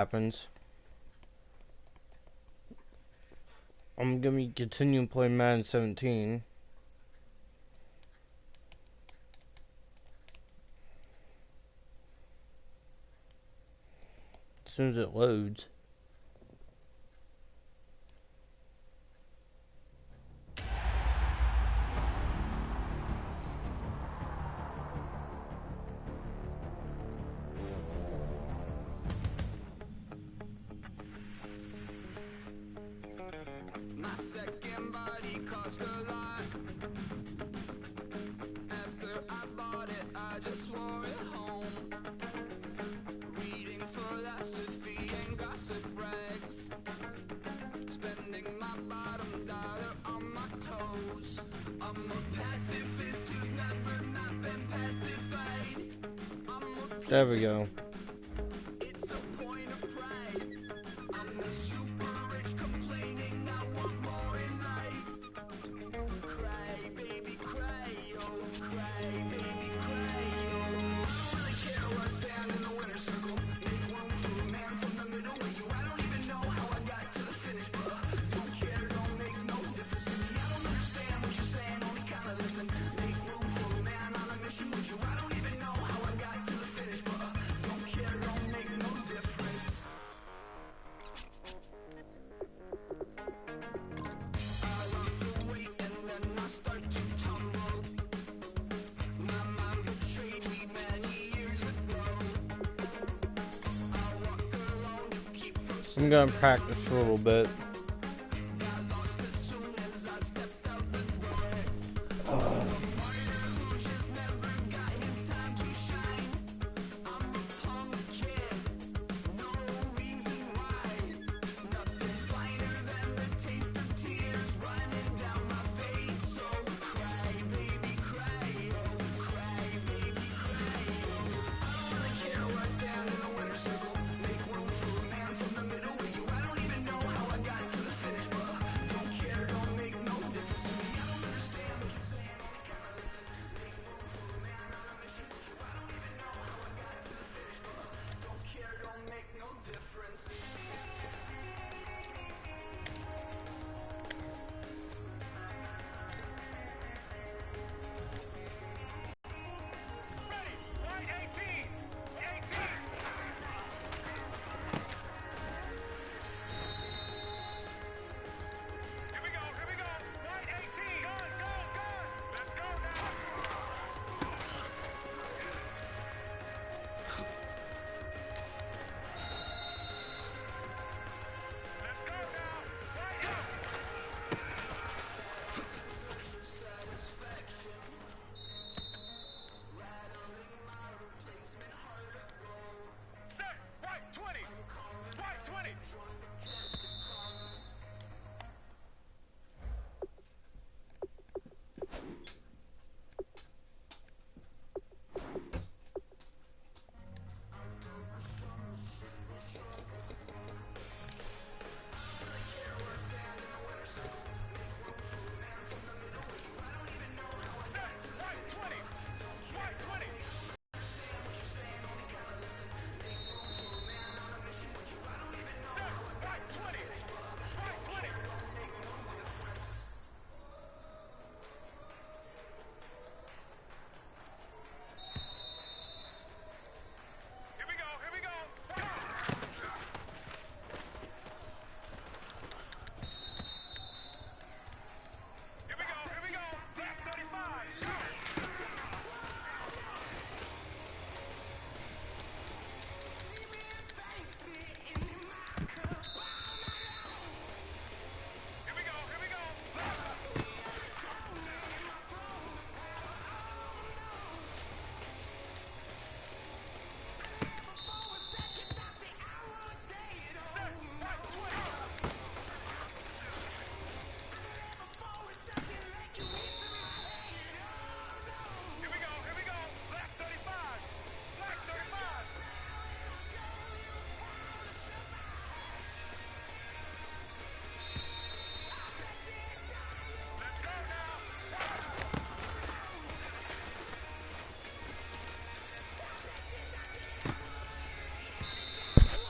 happens. I'm gonna be continuing playing Madden 17. As soon as it loads. My second body cost a lot. After I bought it, I just wore it home. Reading philosophy and gossip rags. Spending my bottom dollar on my toes. I'm a pacifist who's never not been pacified. There we go. It's a point of pride. I'm the super rich complaining I want more in life. Cry, baby, cry, oh, cry, baby, cry, oh. I don't really care where I stand in the winner's circle. Make room for a man from the middle with you. I don't even know how I got to the finish, but don't care, don't make no difference to me. I don't understand what you're saying, only kinda listen. Make room for a man on a mission with you. I don't even know how I got to the finish, but don't care, don't make no difference. I lost the weight and then I start to tumble. My mind betrayed me many years ago. I walk alone to keep from I'm gonna practice for a little bit. got lost as soon as I stepped out the door. Martyr who just never got his time to shine. I'm a punk kid, no reason why. Nothing finer than the taste of tears running down my face. So cry, baby, cry, oh, cry, baby, cry, oh. I don't really care where I stand in the winner's circle. Make room for a man from the middle with you. I don't even know how I got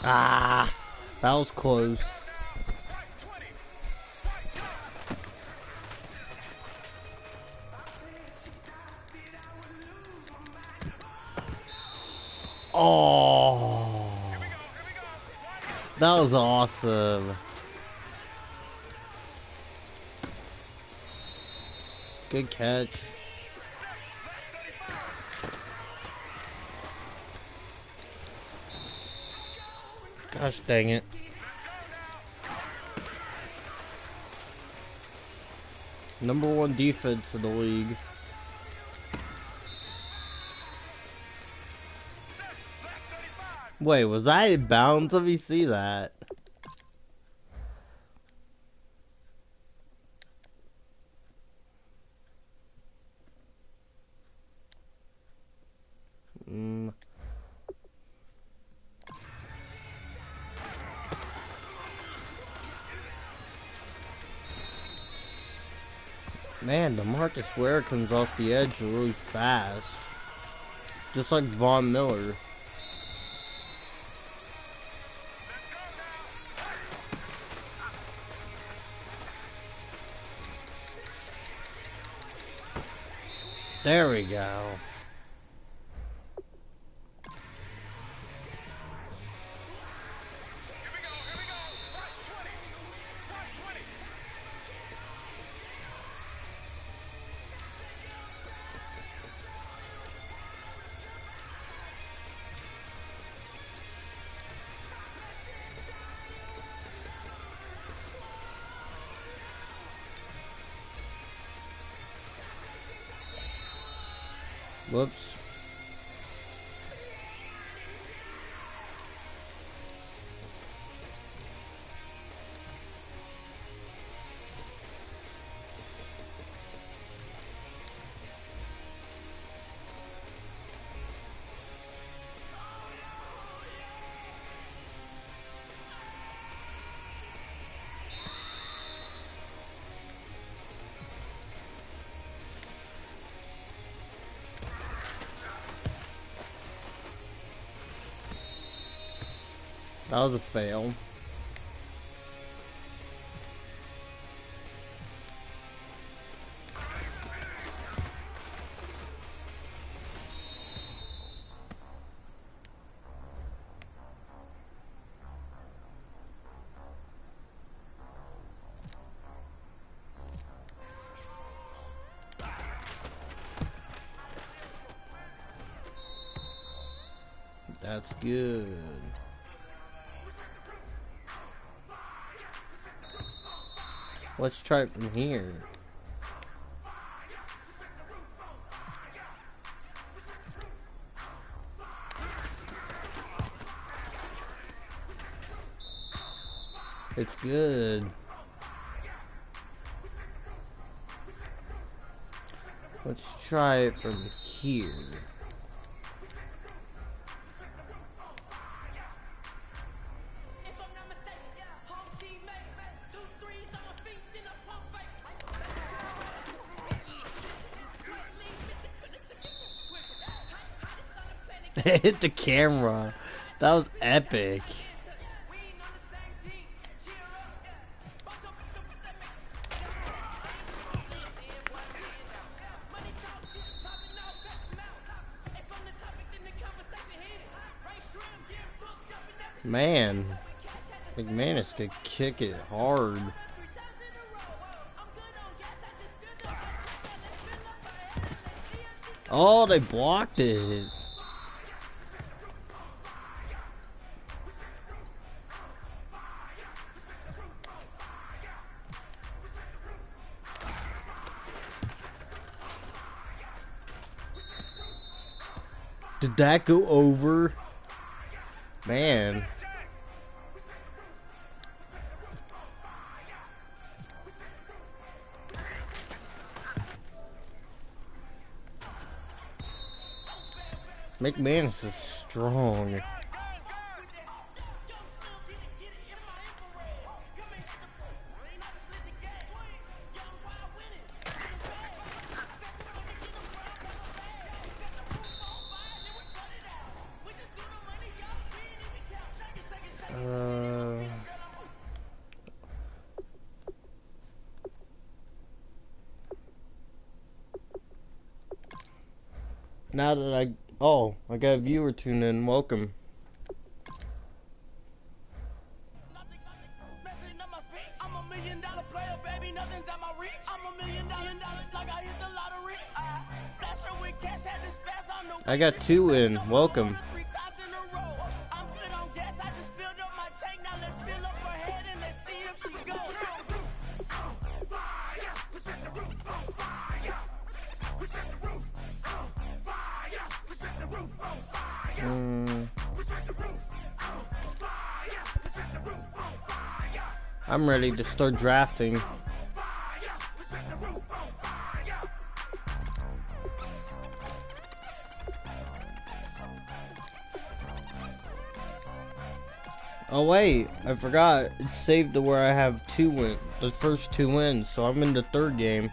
Ah, that was close. Oh, that was awesome. Good catch. Gosh dang it. #1 defense in the league. Wait, was I in bounds? Let me see that. Mm. Man, DeMarcus Ware comes off the edge really fast. Just like Von Miller. There we go. Whoops. That was a fail. That's good. Let's try it from here. It's good. Let's try it from here. Hit the camera. That was epic. Man, McManus could kick it hard. Oh, they blocked it. Did that go over? Man. McManus is strong. Now that I got a viewer tuned in. Welcome. I'm $1 million player, baby, nothing's at my reach. I'm $1 million, like I hit the lottery. Splash her with cash, had to spaz on the I got 2 in. Welcome. 3 times in a row. I'm good on gas, I just filled up my tank. Now let's fill up her head and let's see if she goes. We set the roof on fire. We set the roof on fire. We set the roof on fire. We set the roof on fire. We set the roof on fire. We set the roof on fire. I'm ready to start drafting. Oh wait, I forgot. It's saved to where I have 2 wins. The first 2 wins, so I'm in the 3rd game.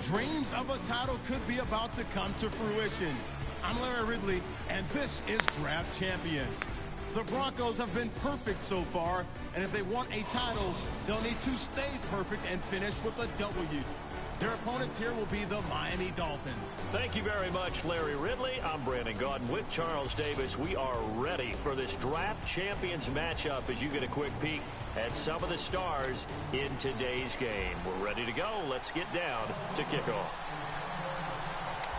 Dreams of a title could be about to come to fruition. I'm Larry Ridley, and this is Draft Champions. The Broncos have been perfect so far, and if they want a title, they'll need to stay perfect and finish with a W. Their opponents here will be the Miami Dolphins. Thank you very much, Larry Ridley. I'm Brandon Gaudin with Charles Davis. We are ready for this Draft Champions matchup as you get a quick peek at some of the stars in today's game. We're ready to go. Let's get down to kickoff.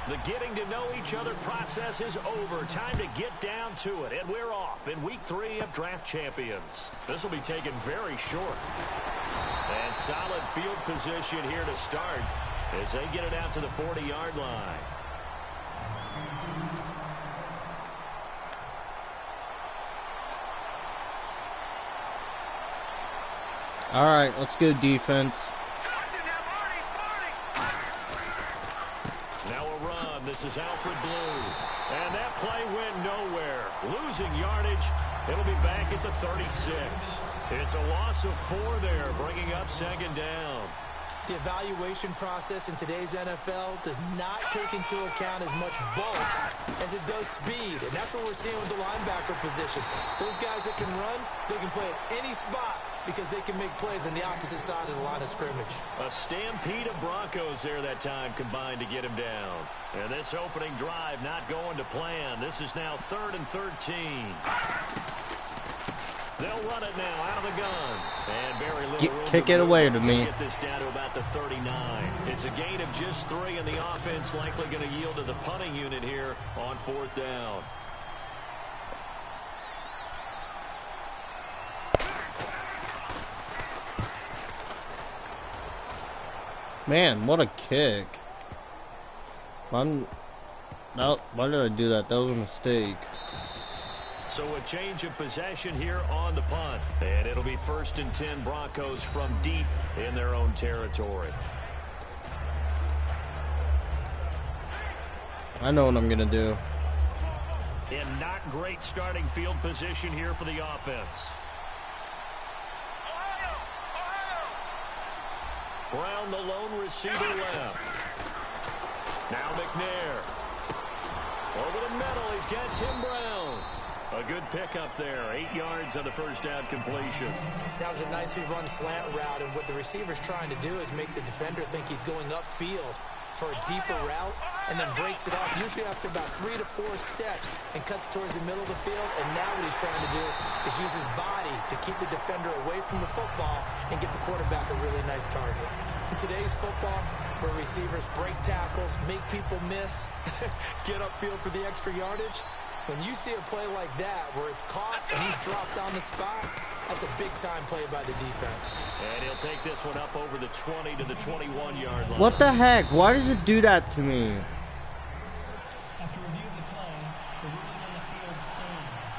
The getting to know each other process is over. Time to get down to it. And we're off in week 3 of Draft Champions. This will be taken very short. And solid field position here to start as they get it out to the 40-yard line. All right, let's go defense. Now a run. This is Alfred Blue. And that play went nowhere. Losing yardage. It'll be back at the 36. It's a loss of 4 there, bringing up 2nd down. The evaluation process in today's NFL does not take into account as much bulk as it does speed. And that's what we're seeing with the linebacker position. Those guys that can run, they can play at any spot because they can make plays on the opposite side of the line of scrimmage. A stampede of Broncos there that time combined to get him down. And this opening drive not going to plan. This is now 3rd and 13. They'll run it now out of the gun. And very little room kick it away to me. Get this down to about the 39. It's a gain of just 3, and the offense likely going to yield to the punting unit here on 4th down. Man, what a kick. Why did I do that? That was a mistake. So a change of possession here on the punt. And it'll be 1st and 10 Broncos from deep in their own territory. I know what I'm going to do. And not great starting field position here for the offense. Brown, the lone receiver left. Now McNair. Over the middle, he's got Tim Brown. A good pickup there. 8 yards on the first down completion. That was a nicely run slant route, and what the receiver's trying to do is make the defender think he's going upfield for a deeper route, and then breaks it off, usually after about 3 to 4 steps, and cuts towards the middle of the field. And now what he's trying to do is use his body to keep the defender away from the football and get the quarterback a really nice target. In today's football, where receivers break tackles, make people miss, get upfield for the extra yardage, when you see a play like that where it's caught and he's dropped on the spot, that's a big-time play by the defense. And he'll take this one up over the 20 to the 21-yard line. What the heck? Why does it do that to me? After review of the play, the ruling on the field stands.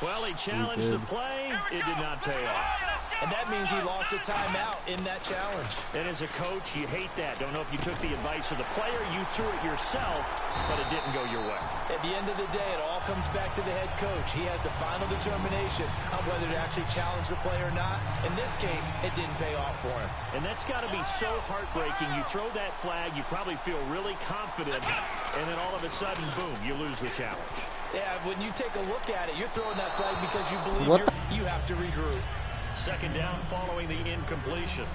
Well, he challenged the play. It did not pay off. And that means he lost a timeout in that challenge. And as a coach, you hate that. Don't know if you took the advice of the player, you threw it yourself, but it didn't go your way. At the end of the day, it all comes back to the head coach. He has the final determination on whether to actually challenge the play or not. In this case, it didn't pay off for him. And that's got to be so heartbreaking. You throw that flag, you probably feel really confident, and then all of a sudden, boom, you lose the challenge. Yeah, when you take a look at it, you're throwing that flag because you believe you have to regroup. Second down following the incompletion.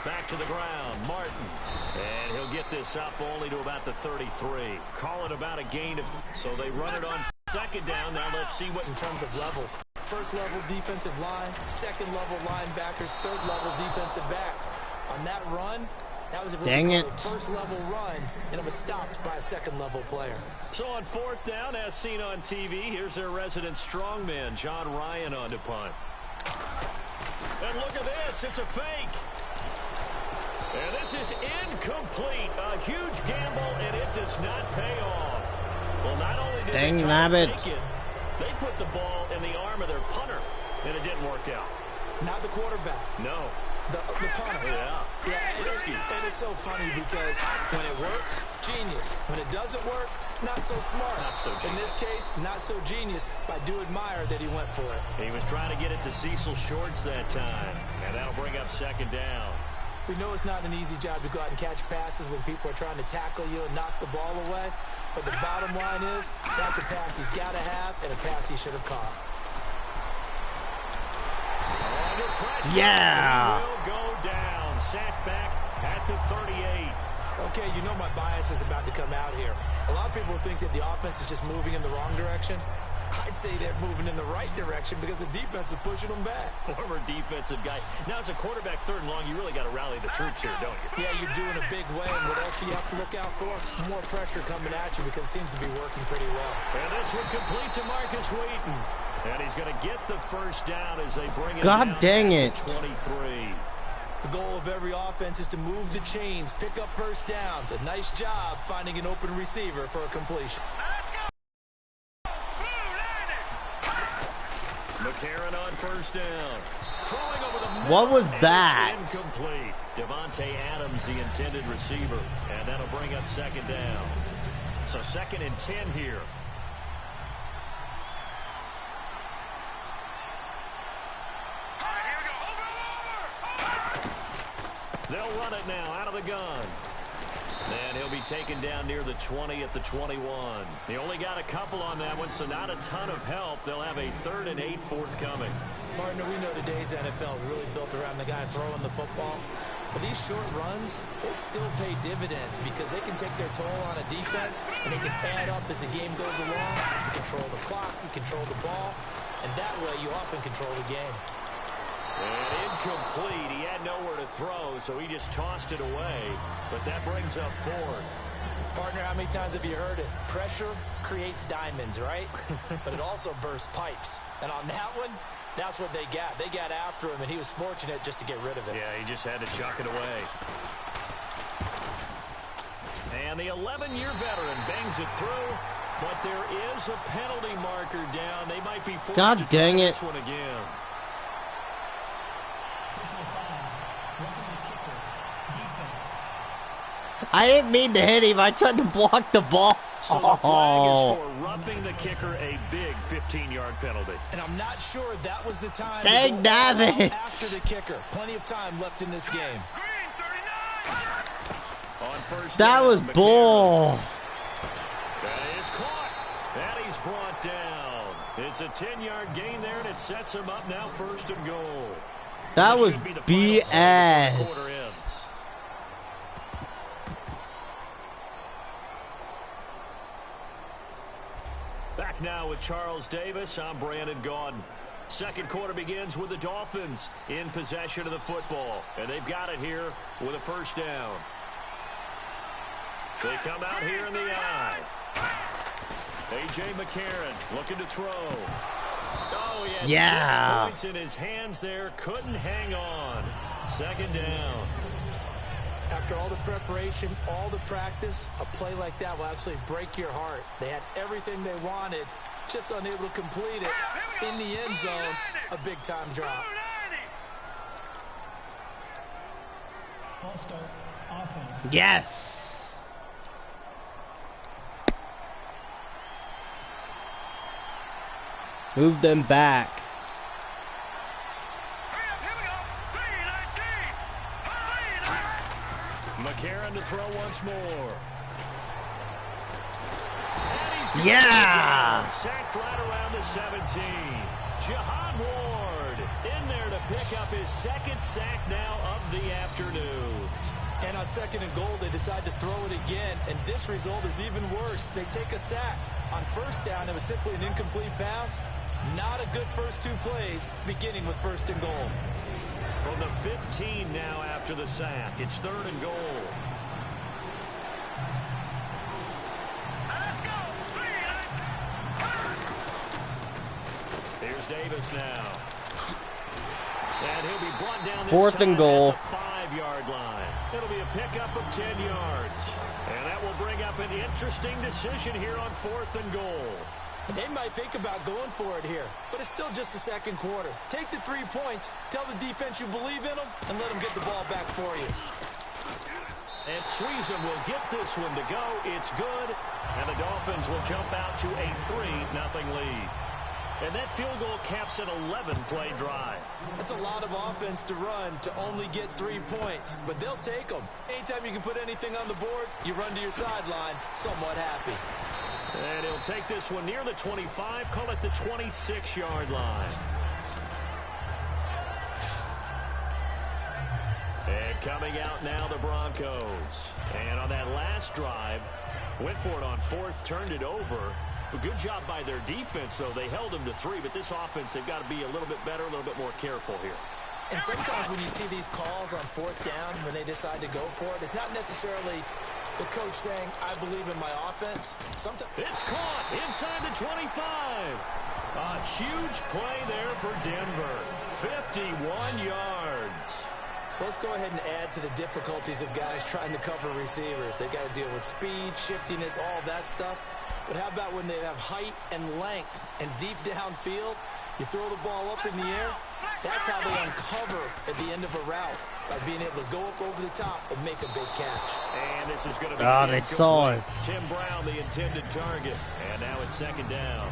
Back to the ground, Martin. And he'll get this up only to about the 33. Call it about a gain of... So they run it on second down. Now let's see what... In terms of levels. First level defensive line, second level linebackers, third level defensive backs. On that run... That was a first level run, and it was stopped by a second level player. So on fourth down, as seen on TV, here's their resident strongman, John Ryan, on to punt. And look at this, it's a fake. And this is incomplete. A huge gamble, and it does not pay off. Well, not only did they try to fake it, they put the ball in the arm of their punter, and it didn't work out. Not the quarterback. No. The punter. Yeah, risky. And it's so funny because when it works, genius. When it doesn't work, not so smart. Not so genius. In this case, not so genius, but I do admire that he went for it. He was trying to get it to Cecil Shorts that time, and that'll bring up second down. We know it's not an easy job to go out and catch passes when people are trying to tackle you and knock the ball away, but the bottom line is that's a pass he's got to have and a pass he should have caught. Yeah. He will go down. Sacked back at the 38. Okay, you know my bias is about to come out here. A lot of people think that the offense is just moving in the wrong direction. I'd say they're moving in the right direction because the defense is pushing them back. Former defensive guy. Now, as a quarterback, third and long, you really got to rally the troops here, don't you? Yeah, you're doing a big way. And what else do you have to look out for? More pressure coming at you because it seems to be working pretty well. And this would complete to Marcus Wheaton. And he's going to get the first down as they bring it God dang it. 23. The goal of every offense is to move the chains, pick up first downs. A nice job finding an open receiver for a completion. McCarron on first down. Throwing over the middle. What was that? Incomplete. Devontae Adams, the intended receiver. And that'll bring up second down. So 2nd and 10 here. They'll run it now out of the gun. And he'll be taken down near the 20 at the 21. He only got a couple on that one, so not a ton of help. They'll have a 3rd and 8 forthcoming. Partner, we know today's NFL is really built around the guy throwing the football. But these short runs, they still pay dividends because they can take their toll on a defense, and they can add up as the game goes along. You control the clock, you control the ball, and that way you often control the game. And incomplete. He had nowhere to throw, so he just tossed it away. But that brings up 4th. Partner, how many times have you heard it? Pressure creates diamonds, right? But it also bursts pipes. And on that one, that's what they got. They got after him, and he was fortunate just to get rid of it. Yeah, he just had to chuck it away. And the 11-year veteran bangs it through, but there is a penalty marker down. They might be forced to try this one again. I didn't mean to hit him. I tried to block the ball. So the flag is for roughing the kicker, a big 15-yard penalty. And I'm not sure that was the time Dang, David. after the kicker. Plenty of time left in this game. On first That down, was McCarron. bull. That is caught. And he's brought down. It's a 10-yard gain there, and it sets him up now 1st and goal. That was should be the final play before the quarter BS. ends. Back now with Charles Davis. I'm Brandon Gaudin. Second quarter begins with the Dolphins in possession of the football. And they've got it here with a first down. They come out here in the eye. A.J. McCarron looking to throw. Oh, he had 6 points in his hands there. Couldn't hang on. Second down. After all the preparation, all the practice, a play like that will absolutely break your heart. They had everything they wanted, just unable to complete it. In the end zone, a big-time drop. Yes! Move them back. McCarron to throw once more. Yeah! Sacked right around the 17. Jihad Ward in there to pick up his second sack now of the afternoon. And on 2nd and goal, they decide to throw it again, and this result is even worse. They take a sack. On 1st down, it was simply an incomplete pass. Not a good first 2 plays, beginning with 1st and goal. From the 15 now after the sack, it's 3rd and goal. Here's Davis now. And he'll be brought down this 4th and goal. at the 5-yard line. It'll be a pickup of 10 yards. And that will bring up an interesting decision here on 4th and goal. They might think about going for it here, but it's still just the 2nd quarter. Take the 3 points, tell the defense you believe in them, and let them get the ball back for you. And Sweezum will get this one to go. It's good. And the Dolphins will jump out to a 3-0 lead. And that field goal caps an 11-play drive. That's a lot of offense to run to only get 3 points, but they'll take them. Anytime you can put anything on the board, you run to your sideline somewhat happy. And he'll take this one near the 25, call it the 26-yard line. And coming out now, the Broncos. And on that last drive, went for it on 4th, turned it over. A good job by their defense, though. They held them to 3, but this offense, they've got to be a little bit better, a little bit more careful here. And sometimes when you see these calls on 4th down, when they decide to go for it, it's not necessarily the coach saying, I believe in my offense. Sometimes it's caught inside the 25. A huge play there for Denver. 51 yards. So let's go ahead and add to the difficulties of guys trying to cover receivers. They've got to deal with speed, shiftiness, all that stuff. But how about when they have height and length and deep downfield? You throw the ball up in the air. That's how they uncover at the end of a route, by being able to go up over the top and make a big catch. And this is going to be they saw it. Tim Brown, the intended target. And now it's 2nd down.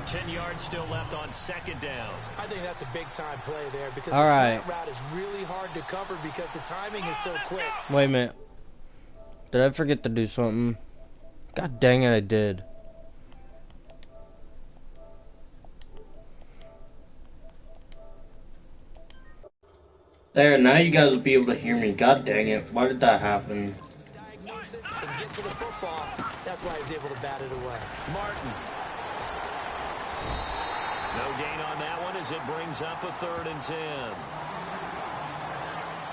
10 yards still left on 2nd down. I think that's a big-time play there because All the right. slant route is really hard to cover because the timing is so quick. Wait a minute. Did I forget to do something? God dang it, I did. There, now you guys will be able to hear me. God dang it. Why did that happen? Diagnose it and get to the football. That's why he was able to bat it away. Martin. No gain on that one as it brings up a 3rd and 10.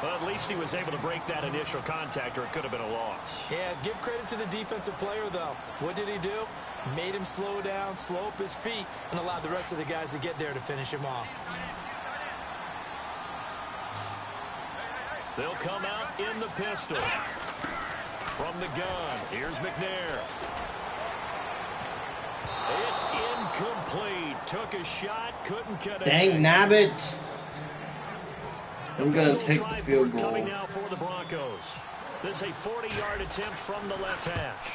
Well, at least he was able to break that initial contact, or it could have been a loss. Yeah, give credit to the defensive player, though. What did he do? Made him slow down, slow up his feet, and allowed the rest of the guys to get there to finish him off. They'll come out in the pistol. From the gun, here's McNair. It's incomplete. Took a shot, couldn't connect. Dang nabbit. I'm going to take the field goal. Coming now for the Broncos. This is a 40-yard attempt from the left hash.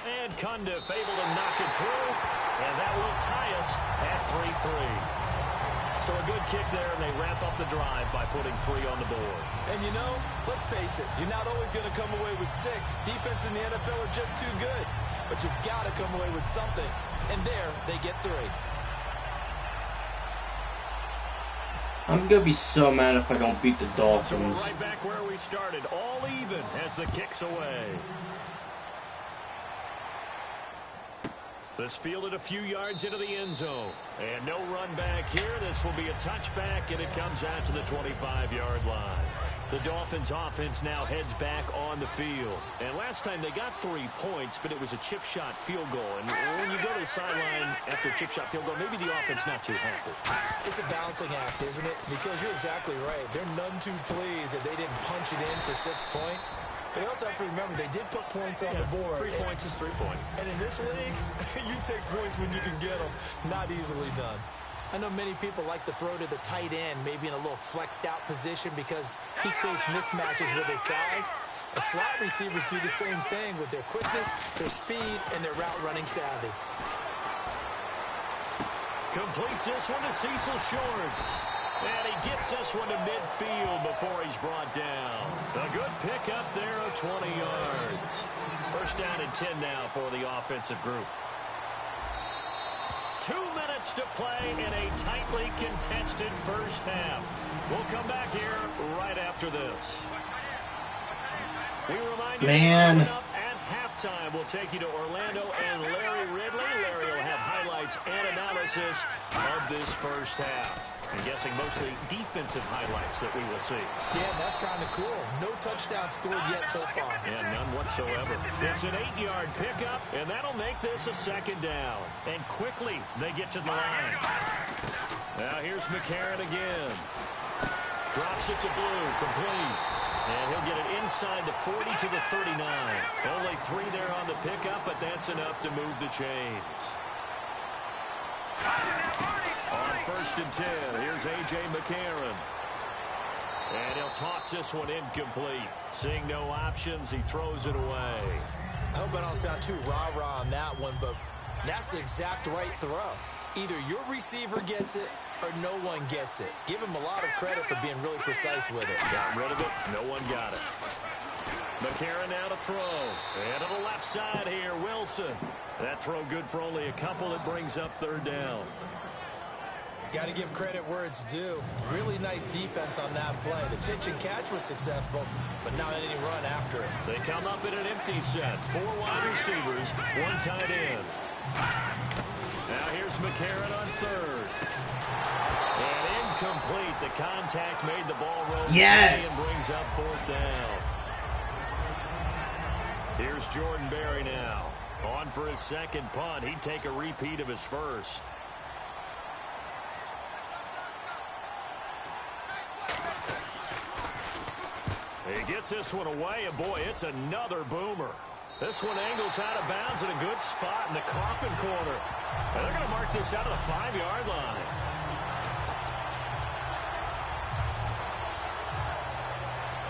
And Cundiff able to knock it through. And that will tie us at 3-3. So a good kick there, and they wrap up the drive by putting 3 on the board. And you know, let's face it, you're not always going to come away with 6. Defense in the NFL are just too good. But you've got to come away with something. And there, they get 3. I'm going to be so mad if I don't beat the Dolphins. So we're right back where we started, all even as the kick's away. This fielded a few yards into the end zone. And no run back here. This will be a touchback, and it comes out to the 25-yard line. The Dolphins offense now heads back on the field. And last time they got 3 points, but it was a chip shot field goal. And when you go to the sideline after a chip shot field goal, maybe the offense not too happy. It's a balancing act, isn't it? Because you're exactly right. They're none too pleased that they didn't punch it in for 6 points. But you also have to remember, they did put points on the board. 3 points is 3 points. And in this league, you take points when you can get them. Not easily done. I know many people like to throw to the tight end, maybe in a little flexed out position because he creates mismatches with his size. The slot receivers do the same thing with their quickness, their speed, and their route running savvy. Completes this one to Cecil Shorts. And he gets this one to midfield before he's brought down. A good pickup there of 20 yards. First down and 10 now for the offensive group. 2 minutes to play in a tightly contested first half. We'll come back here right after this. We remind you, coming up at halftime, we'll take you to Orlando and Larry Ridley. Larry will have highlights and analysis of this first half. I'm guessing mostly defensive highlights that we will see. Yeah, that's kind of cool. No touchdown scored yet so far. Yeah, none whatsoever. It's an 8-yard pickup, and that'll make this a second down. And quickly, they get to the line. Now here's McCarron again. Drops it to Blue, complete. And he'll get it inside the 40 to the 39. Only 3 there on the pickup, but that's enough to move the chains. On first and 10, here's A.J. McCarron. And he'll toss this one incomplete. Seeing no options, he throws it away. I hope I don't sound too rah-rah on that one, but that's the exact right throw. Either your receiver gets it or no one gets it. Give him a lot of credit for being really precise with it. Got rid of it. No one got it. McCarron now to throw. And to the left side here, Wilson. That throw good for only a couple. It brings up third down. Got to give credit where it's due. Really nice defense on that play. The pitch and catch was successful, but not any run after it. They come up in an empty set. 4 wide receivers, 1 tight end. Now here's McCarron on third. And incomplete. The contact made the ball roll away and brings up fourth down. Here's Jordan Berry now. On for his second punt. He'd take a repeat of his first. He gets this one away, and boy, it's another boomer. This one angles out of bounds in a good spot in the coffin corner. And they're going to mark this out of the 5-yard line.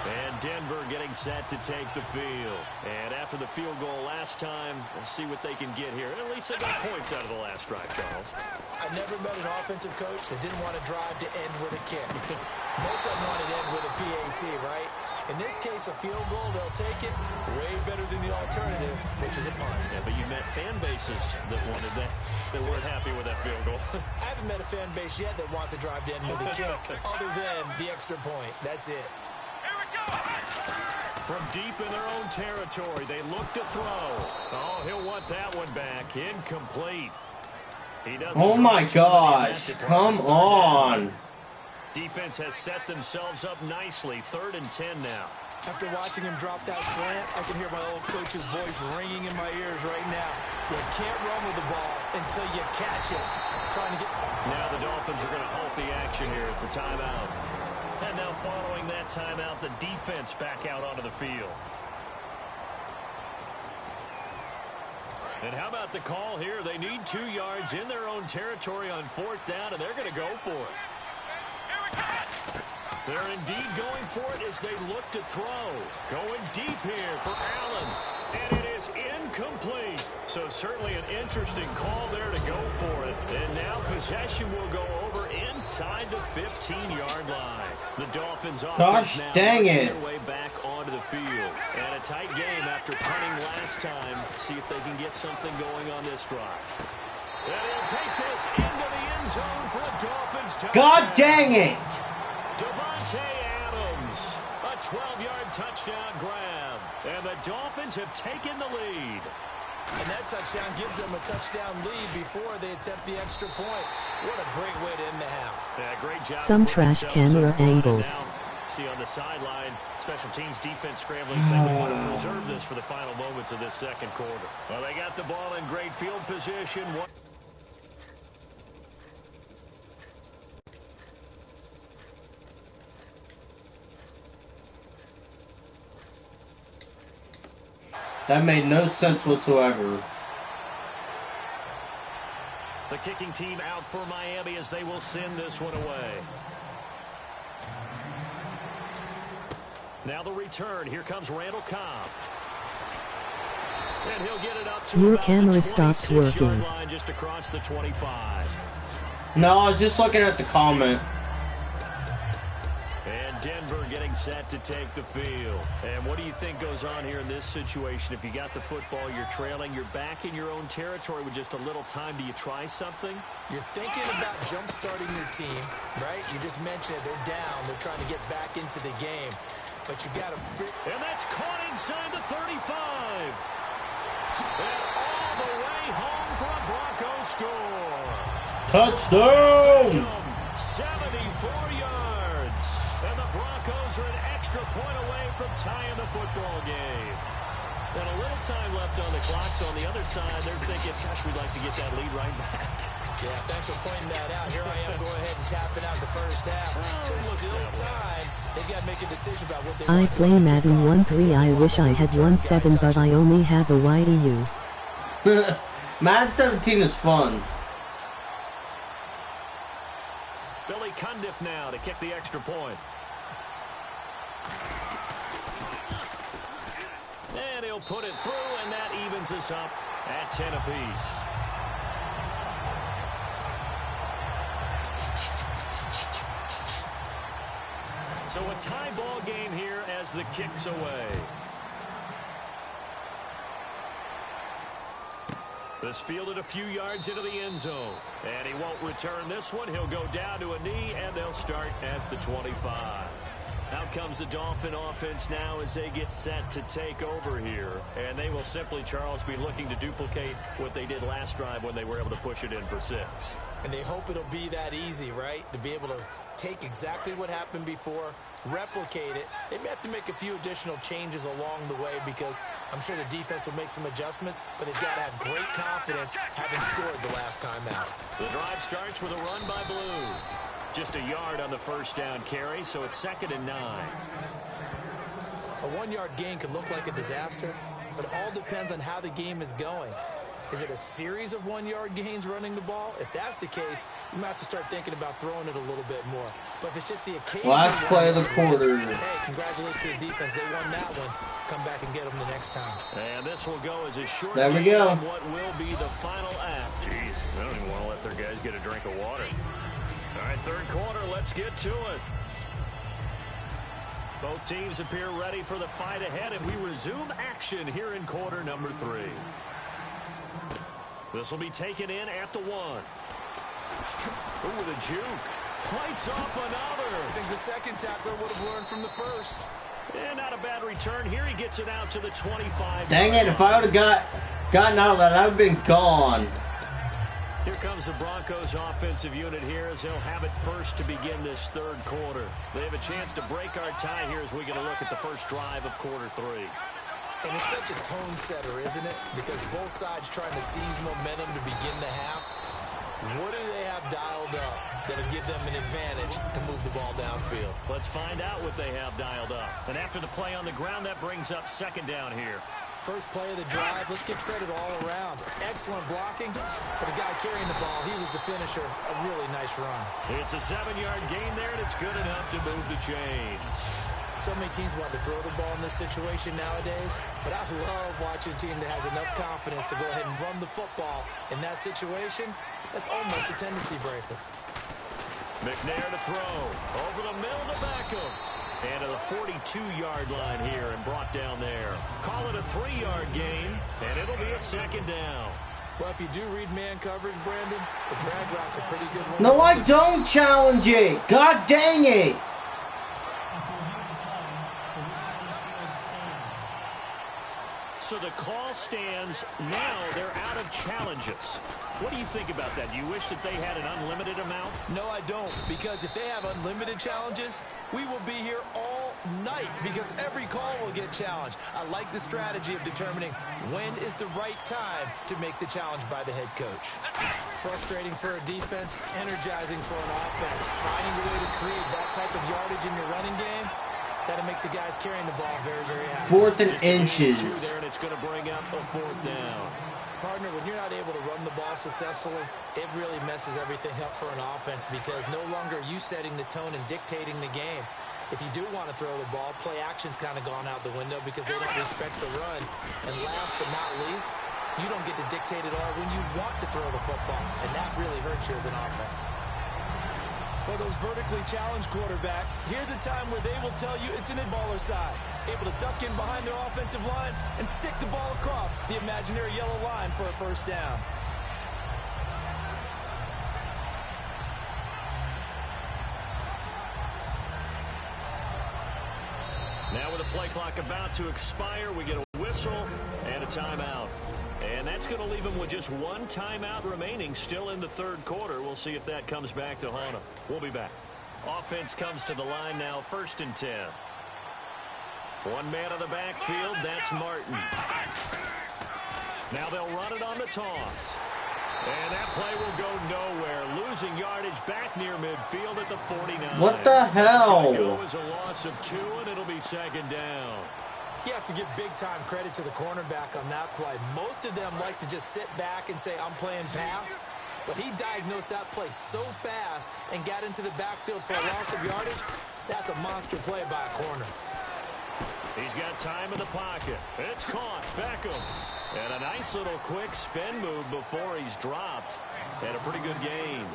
And Denver getting set to take the field. And after the field goal last time, we'll see what they can get here. At least they got points out of the last drive, Charles. I never met an offensive coach that didn't want to drive to end with a kick. Most of them want to end with a PAT, right? In this case, a field goal, they'll take it way better than the alternative, which is a punt. Yeah, but you met fan bases that wanted that, that weren't happy with that field goal. I haven't met a fan base yet that wants to drive to end with a kick, other than the extra point. That's it. From deep in their own territory, they look to throw. Oh, he'll want that one back. Incomplete. He doesn't. Oh my gosh, come on. Defense has set themselves up nicely. 3rd and 10 now. After watching him drop that slant, I can hear my old coach's voice ringing in my ears right now. You can't run with the ball until you catch it. Trying to get. Now the Dolphins are going to halt the action here. It's a timeout. And now following that timeout, the defense back out onto the field. And how about the call here? They need 2 yards in their own territory on 4th down, and they're going to go for it. They're indeed going for it as they look to throw. Going deep here for Allen. And it is incomplete. So certainly an interesting call there to go for it. And now possession will go over inside the 15-yard line. The Dolphins offense now working their way back onto the field. And a tight game after punting last time. See if they can get something going on this drive. And he'll take this into the end zone for a Dolphins touchdown. God dang it! Devontae Adams, a 12-yard touchdown grab. And the Dolphins have taken the lead. And that touchdown gives them a touchdown lead before they attempt the extra point. What a great way to end the half. Yeah, great job. Some trash camera angles. see on the sideline. Special teams defense scrambling, saying we want to preserve this for the final moments of this second quarter. Well, they got the ball in great field position. That made no sense whatsoever. The kicking team out for Miami as they will send this one away. Now the return. Here comes Randall Cobb. And he'll get it up to your camera stopped working. Line just across the 25. No, I was just looking at the comment. And Denver getting set to take the field. And what do you think goes on here in this situation? If you got the football, you're trailing, you're back in your own territory with just a little time. Do you try something? You're thinking about jump-starting your team, right? You just mentioned it. They're down. They're trying to get back into the game. But you got to... And that's caught inside the 35. And all the way home for a Broncos score. Touchdown! 74 yards. And the Broncos are an extra point away from tying the football game. And a little time left on the clock, so on the other side, they're thinking, gosh, we'd like to get that lead right back. Yeah, thanks for pointing that out. Here I am going ahead and tapping out the first half. There's still time. They've got to make a decision about what they want. I play Madden 1.3. I wish I had 1.7, but I only have a YDU. Madden 17 is fun. Billy Cundiff now to kick the extra point. And he'll put it through, and that evens us up at 10 apiece. So a tie ball game here as the kick's away. This fielded a few yards into the end zone. And he won't return this one. He'll go down to a knee, and they'll start at the 25. Out comes the Dolphin offense now as they get set to take over here. And they will simply, Charles, be looking to duplicate what they did last drive when they were able to push it in for 6. And they hope it'll be that easy, right? To be able to take exactly what happened before, replicate it. They may have to make a few additional changes along the way because I'm sure the defense will make some adjustments, but they've got to have great confidence having scored the last time out. The drive starts with a run by Blue. Just a yard on the first down carry, so it's 2nd and 9. A 1-yard gain could look like a disaster, but it all depends on how the game is going. Is it a series of 1-yard gains running the ball? If that's the case, you might have to start thinking about throwing it a little bit more. But if it's just the occasion... Last play of the quarter. Hey, congratulations to the defense. They won that one. Come back and get them the next time. And this will go as a short there we game go. of what will be the final act. Jeez, they don't even want to let their guys get a drink of water. All right, third quarter, let's get to it. Both teams appear ready for the fight ahead, and we resume action here in quarter number 3. This will be taken in at the 1. Ooh, with a juke. Fights off another. I think the second tackler would have learned from the first. And not a bad return here. He gets it out to the 25. Dang it, if I would have gotten out of that, I would have been gone. Here comes the Broncos offensive unit here as they'll have it first to begin this third quarter. They have a chance to break our tie here as we get a look at the first drive of quarter 3. And it's such a tone setter, isn't it? Because both sides trying to seize momentum to begin the half. What do they have dialed up that'll give them an advantage to move the ball downfield? Let's find out what they have dialed up. And after the play on the ground, that brings up 2nd down here. First play of the drive, let's give credit all around. Excellent blocking, but the guy carrying the ball, he was the finisher. A really nice run. It's a 7-yard gain there, and it's good enough to move the chains. So many teams want to throw the ball in this situation nowadays, but I love watching a team that has enough confidence to go ahead and run the football. In that situation, that's almost a tendency breaker. McNair to throw. Over the middle to Beckham. And to the 42-yard line here and brought down there. Call it a 3-yard gain, and it'll be a 2nd down. Well, if you do read man coverage, Brandon, the drag route's a pretty good one. No, I don't challenge it. God dang it. So the call stands. Now they're out of challenges. What do you think about that? Do you wish that they had an unlimited amount? No, I don't, because if they have unlimited challenges, we will be here all night because every call will get challenged. I like the strategy of determining when is the right time to make the challenge by the head coach. Frustrating for a defense, energizing for an offense. Finding a way to create that type of yardage in your running game, that'll make the guys carrying the ball very, very happy. 4th and inches. There, and it's going to bring up a 4th down. Partner, when you're not able to run the ball successfully, it really messes everything up for an offense because no longer are you setting the tone and dictating the game. If you do want to throw the ball, play action's kind of gone out the window because they don't respect the run. And last but not least, you don't get to dictate it all when you want to throw the football, and that really hurts you as an offense. For those vertically challenged quarterbacks, here's a time where they will tell you it's an baller side. Able to duck in behind their offensive line and stick the ball across the imaginary yellow line for a first down. Now with the play clock about to expire, we get a whistle and a timeout. And that's going to leave them with just one timeout remaining still in the 3rd quarter. We'll see if that comes back to haunt them. We'll be back. Offense comes to the line now, 1st and 10. One man on the backfield, that's Martin. Now they'll run it on the toss. And that play will go nowhere. Losing yardage back near midfield at the 49. What the hell? It's going to go as a loss of 2, and it'll be 2nd down. You have to give big-time credit to the cornerback on that play. Most of them like to just sit back and say, I'm playing pass. But he diagnosed that play so fast and got into the backfield for a loss of yardage. That's a monster play by a corner. He's got time in the pocket. It's caught. Beckham. And a nice little quick spin move before he's dropped. Had a pretty good gain.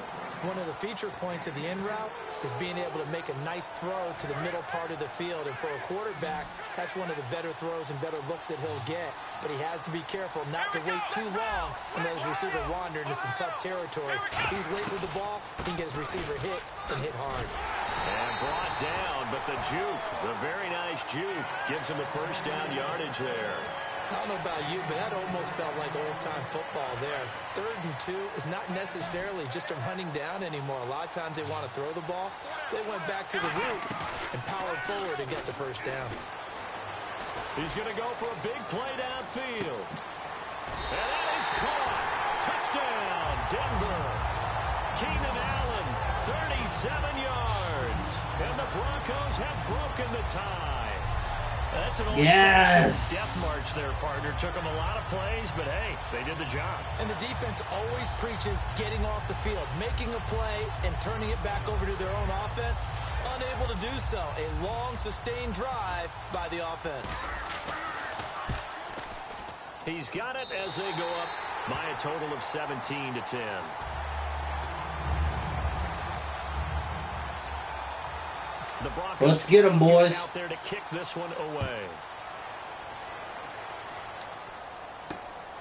One of the feature points of the in route is being able to make a nice throw to the middle part of the field. And for a quarterback, that's one of the better throws and better looks that he'll get. But he has to be careful not to wait too long and let his receiver wander into some tough territory. If he's late with the ball, he can get his receiver hit and hit hard. And brought down, but the juke, the very nice juke, gives him a first down yardage there. I don't know about you, but that almost felt like old-time football there. 3rd and 2 is not necessarily just a running down anymore. A lot of times they want to throw the ball. They went back to the roots and powered forward to get the first down. He's going to go for a big play downfield. And that is caught. Touchdown, Denver. Keenan Allen, 37 yards. And the Broncos have broken the tie. That's an old-fashioned death march there, partner. Took them a lot of plays, but hey, they did the job. And the defense always preaches getting off the field, making a play, and turning it back over to their own offense. Unable to do so. A long, sustained drive by the offense. He's got it as they go up by a total of 17-10. The Broncos, let's get them, boys. Out there to kick this one away.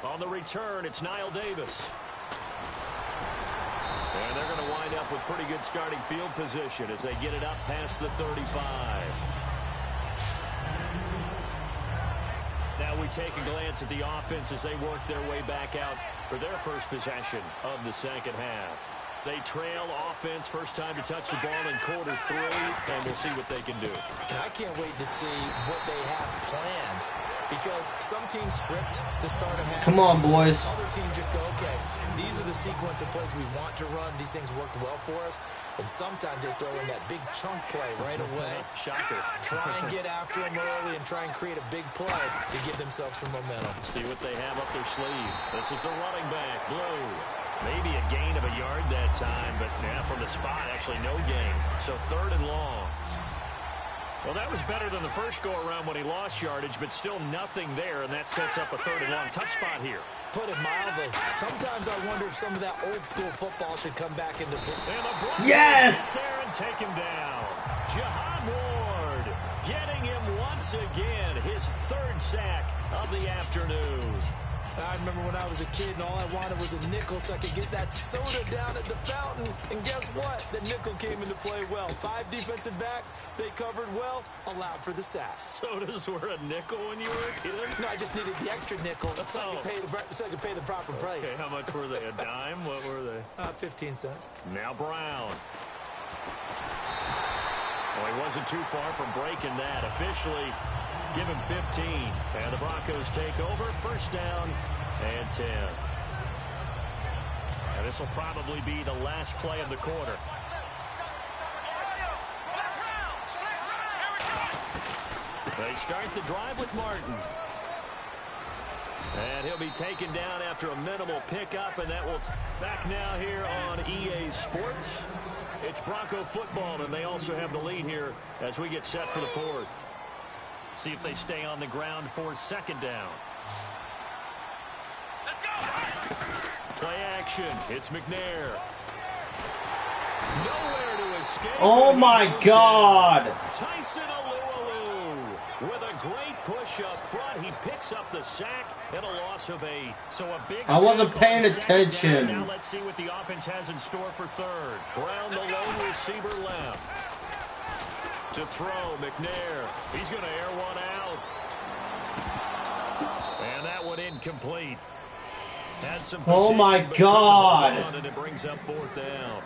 On the return, it's Niall Davis. And they're going to wind up with pretty good starting field position as they get it up past the 35. Now we take a glance at the offense as they work their way back out for their first possession of the 2nd half. They trail offense, first time to touch the ball in quarter 3, and we'll see what they can do. And I can't wait to see what they have planned because some teams script to start a half. Come on, boys. Other teams just go, okay, these are the sequence of plays we want to run. These things worked well for us. And sometimes they throw in that big chunk play right away. Shocker. Try and get after them early and try and create a big play to give themselves some momentum. See what they have up their sleeve. This is the running back, Blue. Maybe a gain of a yard that time, but yeah, from the spot, actually no gain. So 3rd and long. Well, that was better than the first go-around when he lost yardage, but still nothing there, and that sets up a 3rd and long. Tough spot here. Put it mildly. Sometimes I wonder if some of that old-school football should come back into play. Yes! There and take him down. Jihad Ward getting him once again, his 3rd sack of the afternoon. I remember when I was a kid and all I wanted was a nickel so I could get that soda down at the fountain. And guess what? The nickel came into play well. 5 defensive backs, they covered well, allowed for the sacks. Sodas were a nickel when you were a kid? No, I just needed the extra nickel so I could pay the proper price. Okay, how much were they? A dime? What were they? 15 cents. Now Brown. Well, he wasn't too far from breaking that. Officially, give him 15. And the Broncos take over. First down and 10. And this will probably be the last play of the quarter. They start the drive with Martin. And he'll be taken down after a minimal pickup, and that will back now here on EA Sports. It's Bronco football, and they also have the lead here as we get set for the fourth. See if they stay on the ground for second down. Play action. It's McNair. Nowhere to escape. Oh my God! Tyson with a great push up front. He picks up the sack and a loss of 8. So a big I wasn't paying attention. Now let's see what the offense has in store for third. Brown, the lone receiver, left. To throw, McNair. He's going to air one out. And that one incomplete. Had some oh my God! And it brings up fourth down.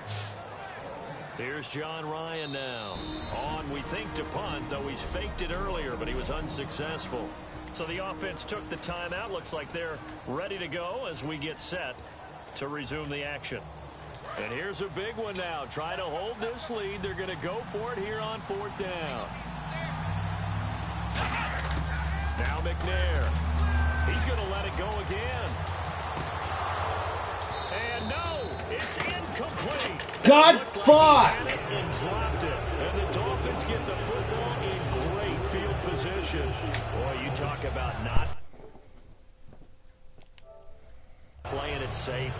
Here's John Ryan now. On, we think, to punt, though he's faked it earlier, but he was unsuccessful. So the offense took the timeout. Looks like they're ready to go as we get set to resume the action. And here's a big one now. Try to hold this lead. They're going to go for it here on fourth down. Now McNair. He's going to let it go again. And no, it's incomplete. God, fuck! And dropped it. And the Dolphins get the football in great field position. Boy, you talk about not playing it safe.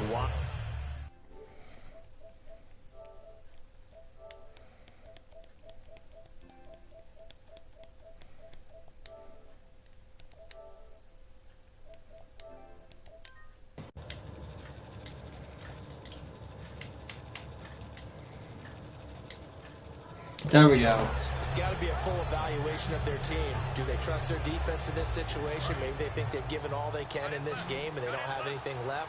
There we go. It's got to be a full evaluation of their team. Do they trust their defense in this situation? Maybe they think they've given all they can in this game and they don't have anything left.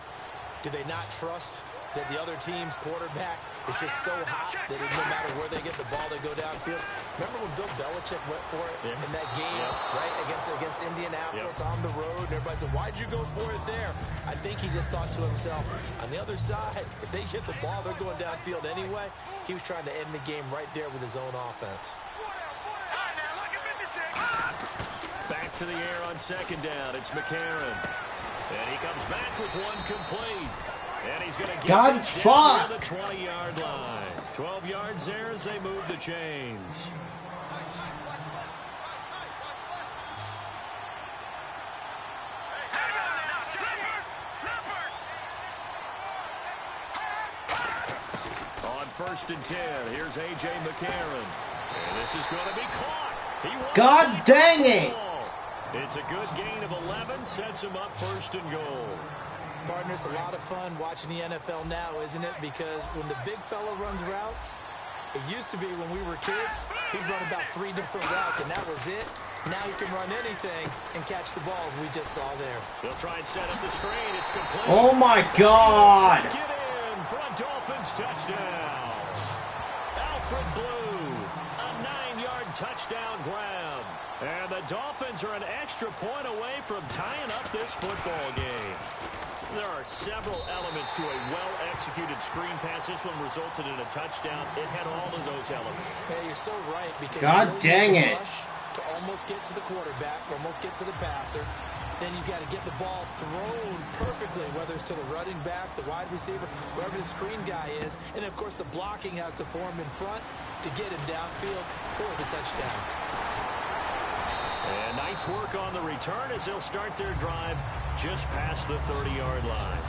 Do they not trust that the other team's quarterback is just so hot that no matter where they get the ball, they go downfield? Remember when Bill Belichick went for it in that game, right, against Indianapolis on the road? And everybody said, why'd you go for it there? I think he just thought to himself, on the other side, if they get the ball, they're going downfield anyway. He was trying to end the game right there with his own offense. Back to the air on second down. It's McCarron. And he comes back with one complete. And he's going to get God, this fuck! down to the 20-yard line. 12 yards there as they move the chains. On first and 10, here's A.J. McCarron. And this is going to be caught. God dang it! It's a good gain of 11, sets him up first and goal. Partner, it's a lot of fun watching the NFL now, isn't it? Because when the big fella runs routes, it used to be when we were kids, he'd run about 3 different routes, and that was it. Now he can run anything and catch the balls we just saw there. They'll try and set up the screen. It's complete. Oh my God! Get in for a Dolphins touchdown. Alfred Blue, a 9-yard touchdown grab. And the Dolphins are an extra point away from tying up this football game. There are several elements to a well-executed screen pass. This one resulted in a touchdown. It had all of those elements. Hey, you're so right. Because God dang it. To almost get to the quarterback, almost get to the passer. Then you've got to get the ball thrown perfectly, whether it's to the running back, the wide receiver, whoever the screen guy is. And, of course, the blocking has to form in front to get him downfield for the touchdown. And nice work on the return as they'll start their drive just past the 30-yard line.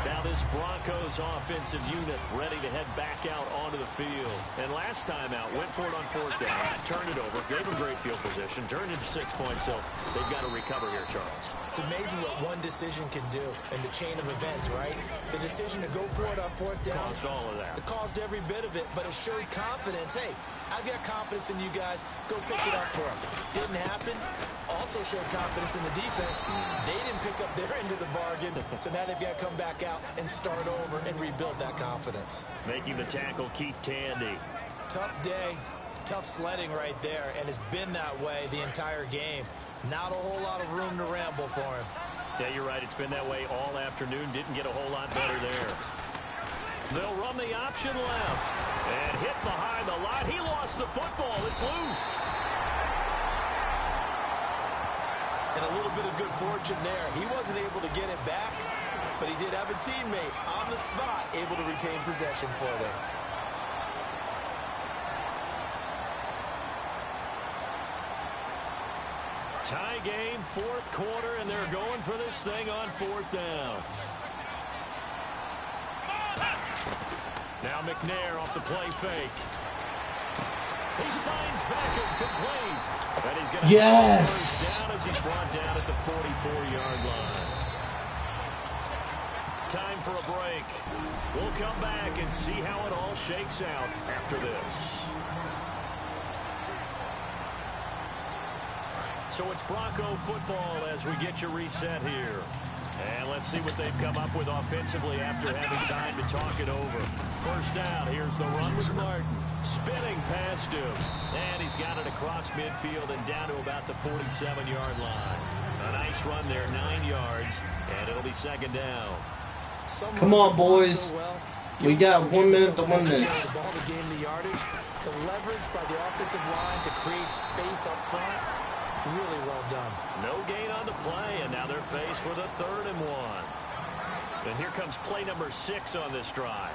Now this Broncos offensive unit ready to head back out onto the field. And And last time out, went for it on 4th down, turned it over, gave them great field position, turned into 6 points, so they've got to recover here, Charles. It's amazing what one decision can do in the chain of events, right? The decision to go for it on 4th down. Caused all of that. It caused every bit of it, but it showed confidence. Hey, I've got confidence in you guys. Go pick it up for them. Didn't happen. Also showed confidence in the defense. They didn't pick up their end of the bargain, so now they've got to come back out and start over and rebuild that confidence. Making the tackle, Keith Tandy. Tough day, tough sledding right there, and it's been that way the entire game. Not a whole lot of room to ramble for him. Yeah, you're right. It's been that way all afternoon. Didn't get a whole lot better there. They'll run the option left. And hit behind the line. He lost the football. It's loose. And a little bit of good fortune there. He wasn't able to get it back, but he did have a teammate on the spot able to retain possession for them. Tie game, 4th quarter, and they're going for this thing on 4th down. Now McNair off the play fake. He finds Beckham complete. And he's going to first down as he's brought down at the 44-yard line. Time for a break. We'll come back and see how it all shakes out after this. So it's Bronco football as we get you reset here. And let's see what they've come up with offensively after having time to talk it over. First down, here's the run with Martin. Spinning past him. And he's got it across midfield and down to about the 47-yard line. A nice run there, 9 yards, and it'll be 2nd down. Come on, boys. We got 1 minute to win this. The ball to gain the yardage. The leverage by the offensive line to create space up front. Really well done. No gain on the play, and now they're faced with a 3rd and 1. And here comes play number 6 on this drive.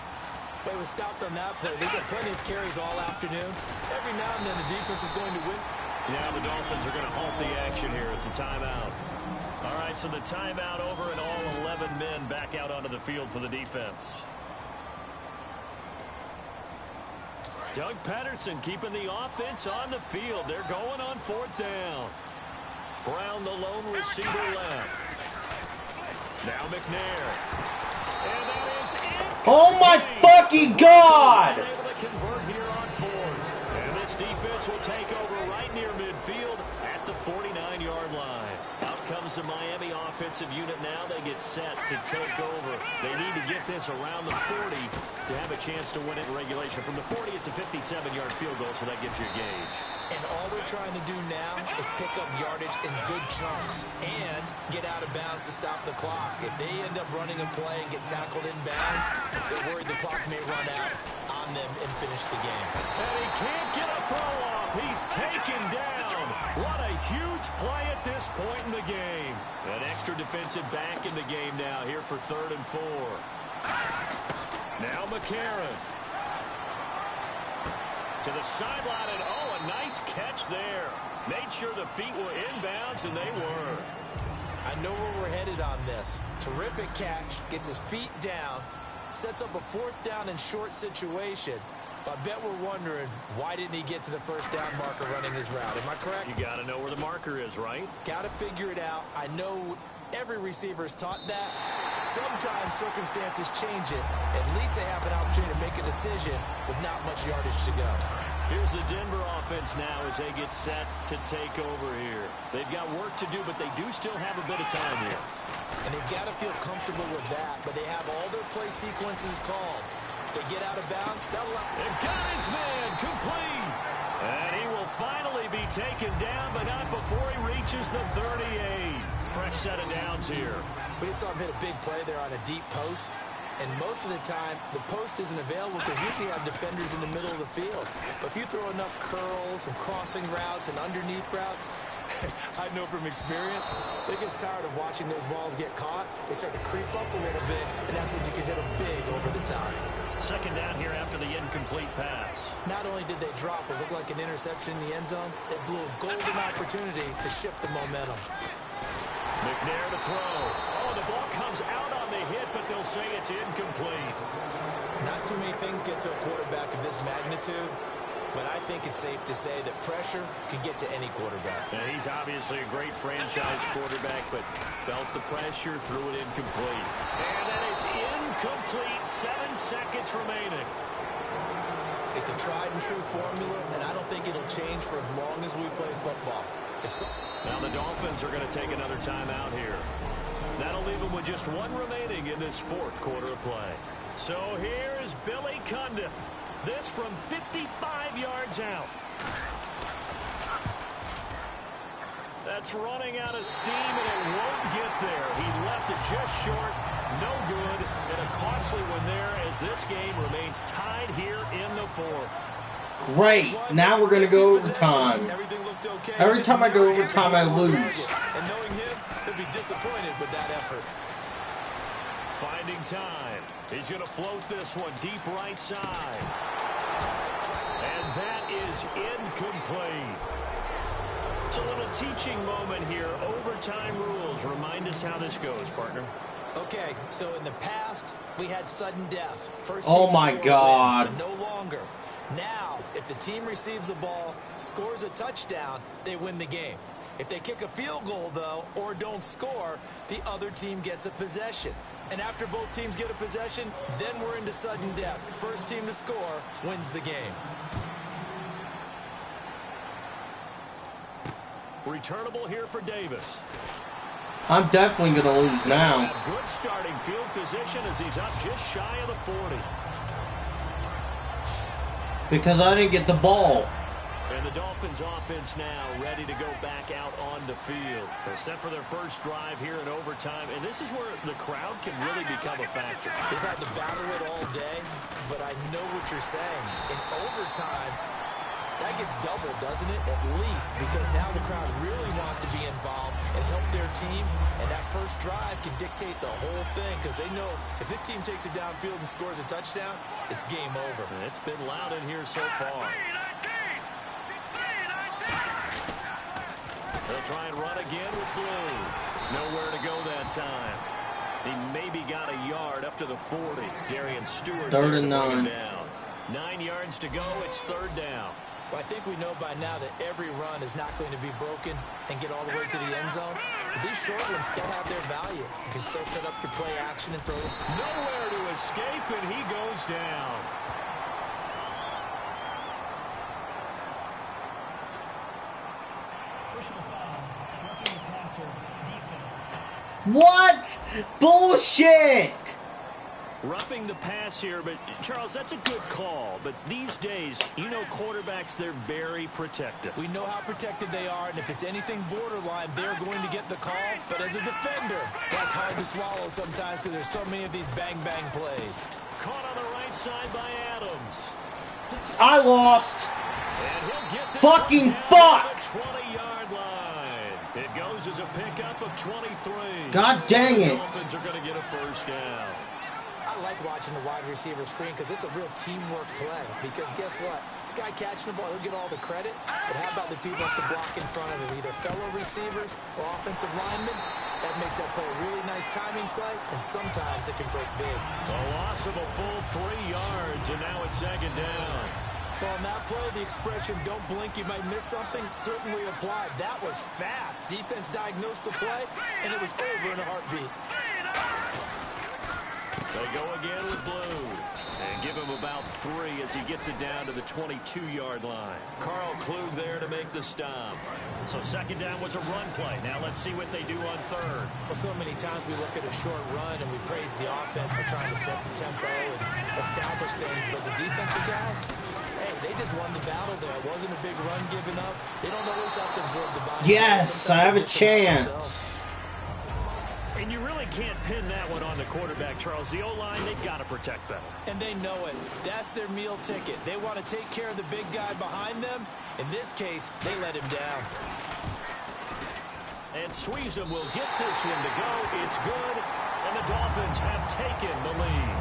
But it was stopped on that play. There's plenty of carries all afternoon. Every now and then the defense is going to win. Now the Dolphins are going to halt the action here. It's a timeout. All right, so the timeout over and all 11 men back out onto the field for the defense. Doug Patterson keeping the offense on the field. They're going on 4th down. Brown, the lone receiver left. Now McNair. And that is it. Oh my fucking God! Able to convert here on 4th. And this defense will take over right near midfield at the 49-yard line. Out comes the Miami offensive unit now. They get set to take over. They need to get this around the 40 to have a chance to win it in regulation. From the 40, it's a 57-yard field goal, so that gives you a gauge. And all they're trying to do now is pick up yardage in good chunks and get out of bounds to stop the clock. If they end up running a play and get tackled in bounds, they're worried the clock may run out on them and finish the game. And he can't get a throw off. He's taken down. What a huge play at this point in the game. An extra defensive back in the game now here for 3rd and 4. Now McCarron. To the sideline, and oh, a nice catch there. Made sure the feet were inbounds, and they were. I know where we're headed on this. Terrific catch, gets his feet down, sets up a 4th down and short situation. But I bet we're wondering, why didn't he get to the 1st down marker running his route? Am I correct? You got to know where the marker is, right? Got to figure it out. I know every receiver is taught that. Sometimes circumstances change it. At least they have an opportunity to make a decision with not much yardage to go. Here's the Denver offense now as they get set to take over here. They've got work to do, but they do still have a bit of time here. And they've got to feel comfortable with that, but they have all their play sequences called. If they get out of bounds, that'll... They've got his man complete. And he will finally be taken down, but not before he reaches the 38. Fresh set of downs here. We just saw him hit a big play there on a deep post. And most of the time, the post isn't available because usually you have defenders in the middle of the field. But if you throw enough curls and crossing routes and underneath routes, I know from experience, they get tired of watching those balls get caught. They start to creep up a little bit, and that's when you can hit them big over the top. 2nd down here after the incomplete pass. Not only did they drop what looked like an interception in the end zone, they blew a golden opportunity to shift the momentum. McNair to throw. Oh, the ball comes out on the hit, but they'll say it's incomplete. Not too many things get to a quarterback of this magnitude, but I think it's safe to say that pressure can get to any quarterback. Yeah, he's obviously a great franchise quarterback, but felt the pressure, threw it incomplete. And that is incomplete. 7 seconds remaining. It's a tried and true formula, and I don't think it'll change for as long as we play football. Now the Dolphins are going to take another timeout here. That'll leave them with just 1 remaining in this 4th quarter of play. So here's Billy Cundiff. This from 55 yards out. That's running out of steam, and it won't get there. He left it just short. No good. And a costly one there as this game remains tied here in the 4th. Great. Now we're going to go overtime. Every time I go overtime, I lose. And knowing him, he'll be disappointed with that effort. Finding time. He's going to float this one deep right side. And that is incomplete. It's a little teaching moment here. Overtime rules. Remind us how this goes, partner. Okay, so in the past, we had sudden death. First Oh team my to score God. wins, but no longer. Now, if the team receives the ball, scores a touchdown, they win the game. If they kick a field goal, though, or don't score, the other team gets a possession. And after both teams get a possession, then we're into sudden death. First team to score wins the game. Returnable here for Davis. I'm definitely going to lose now. Good starting field position as he's up just shy of the 40. Because I didn't get the ball. And the Dolphins offense now ready to go back out on the field. They're set for their first drive here in overtime. And this is where the crowd can really become a factor. They've had to battle it all day, but I know what you're saying. In overtime, that gets doubled, doesn't it? At least, because now the crowd really wants to be involved and help their team. And that first drive can dictate the whole thing because they know if this team takes it downfield and scores a touchdown, it's game over. And it's been loud in here so far. They'll try and run again with Blue. Nowhere to go that time. He maybe got a yard up to the 40. Darian Stewart. 3rd and 9. Down. 9 yards to go. It's 3rd down. Well, I think we know by now that every run is not going to be broken and get all the way to the end zone. But these short ones still have their value. You can still set up your play action and throw them. Nowhere to escape, and he goes down. Personal foul, roughing the passer, defense. What? Bullshit! Roughing the pass here, but Charles, that's a good call. But these days, you know quarterbacks, they're very protective. We know how protected they are, and if it's anything borderline, they're going to get the call. But as a defender, that's hard to swallow sometimes because there's so many of these bang-bang plays. Caught on the right side by Adams. I lost. And he'll get this Fucking one down fuck! to the 20-yard line. It goes as a pickup of 23. God dang it. The Dolphins are going to get a first down. I like watching the wide receiver screen because it's a real teamwork play. Because guess what? The guy catching the ball, he'll get all the credit. But how about the people at the block in front of him, either fellow receivers or offensive linemen? That makes that play a really nice timing play, and sometimes it can break big. A loss of a full 3 yards, and now it's 2nd down. Well, in that play, the expression, don't blink, you might miss something, certainly applied. That was fast. Defense diagnosed the play, and it was over in a heartbeat. They go again with Blue. And give him about 3 as he gets it down to the 22-yard line. Carl Klug there to make the stop. So 2nd down was a run play. Now let's see what they do on 3rd. Well, so many times we look at a short run and we praise the offense for trying to set the tempo and establish things. But the defensive guys, hey, they just won the battle there. It wasn't a big run given up. They don't always have to absorb the body. Yes, I have a chance. And you really can't pin that one on the quarterback, Charles. The O-line, they've got to protect better. And they know it. That's their meal ticket. They want to take care of the big guy behind them. In this case, they let him down. And Sweezum will get this one to go. It's good. And the Dolphins have taken the lead.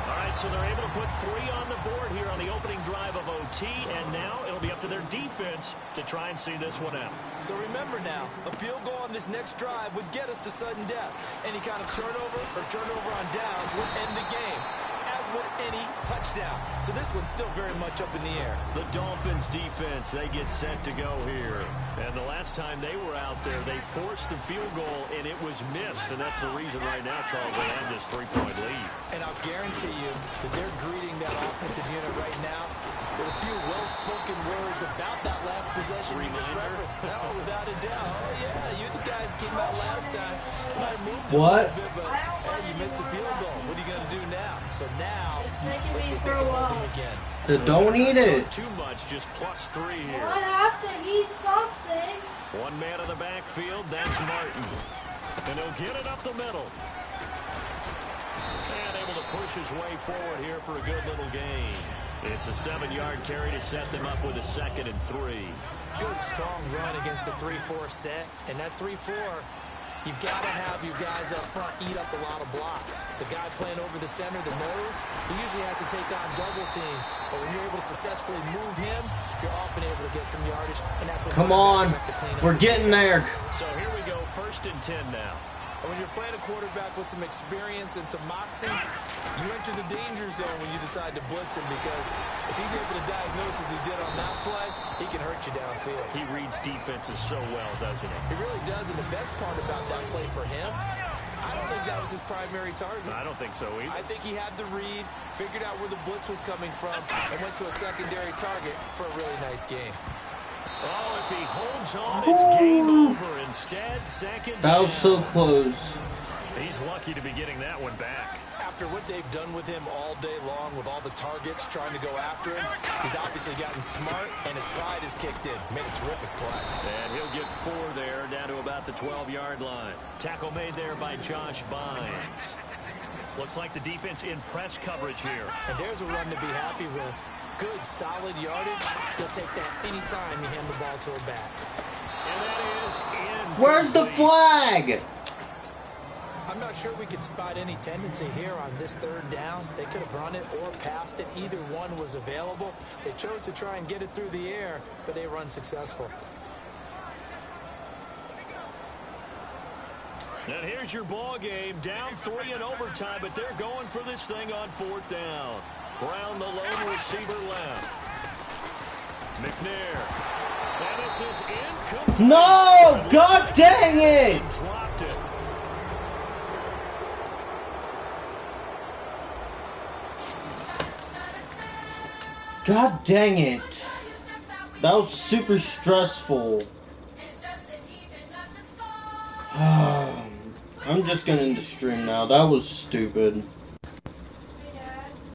All right, so they're able to put 3 on the board here on the opening drive of OT. And now it'll it'll be up to their defense to try and see this one out. So remember now, a field goal on this next drive would get us to sudden death. Any kind of turnover or turnover on downs would end the game, as would any touchdown. So this one's still very much up in the air. The Dolphins defense, they get set to go here. And the last time they were out there, they forced the field goal, and it was missed. And that's the reason right now, Charles, they have this 3-point lead. And I'll guarantee you that they're greeting that offensive unit right now with a few well-spoken words about that last possession you just referenced. No, without a doubt. Oh, yeah, you the guys came out last time. You might have moved What? a little bit, but hey, you missed the field goal. What are you going to do now? So now, It's making let's see me if they throw can hold up. him again. Don't eat it. Too much, just +3 here. I have to eat something. One man in the backfield, that's Martin. And he'll get it up the middle. And able to push his way forward here for a good little gain. It's a 7-yard carry to set them up with a 2nd and 3. Good, strong run against the 3-4 set. And that 3-4, you've got to have your guys up front eat up a lot of blocks. The guy playing over the center, the nose, he usually has to take on double teams. But when you're able to successfully move him, you're often able to get some yardage. And that's what Come on. have to clean up. We're getting there. So here we go, 1st and 10 now. And when you're playing a quarterback with some experience and some moxie, you enter the danger zone when you decide to blitz him, because if he's able to diagnose as he did on that play, he can hurt you downfield. He reads defenses so well, doesn't he? He really does, and the best part about that play for him, I don't think that was his primary target. I don't think so either. I think he had the read, figured out where the blitz was coming from, and went to a secondary target for a really nice game. Oh, if he holds on, it's game over. Instead, 2nd That was down. so close. He's lucky to be getting that one back. After what they've done with him all day long, with all the targets trying to go after him, he's obviously gotten smart, and his pride has kicked in. Made a terrific play. And he'll get 4 there, down to about the 12-yard line. Tackle made there by Josh Bynes. Looks like the defense in press coverage here. And there's a run to be happy with. Good, solid yardage. He'll take that anytime you hand the ball to a back. And that is in. Where's the flag? I'm not sure we could spot any tendency here on this 3rd down. They could have run it or passed it. Either one was available. They chose to try and get it through the air, but they run successful. And here's your ball game. Down 3 in overtime, but they're going for this thing on 4th down. Brown, the lone receiver left. McNair. And this is incomplete. No! God dang it! Dropped it. God dang it. That was super stressful. I'm just gonna end the stream now. That was stupid.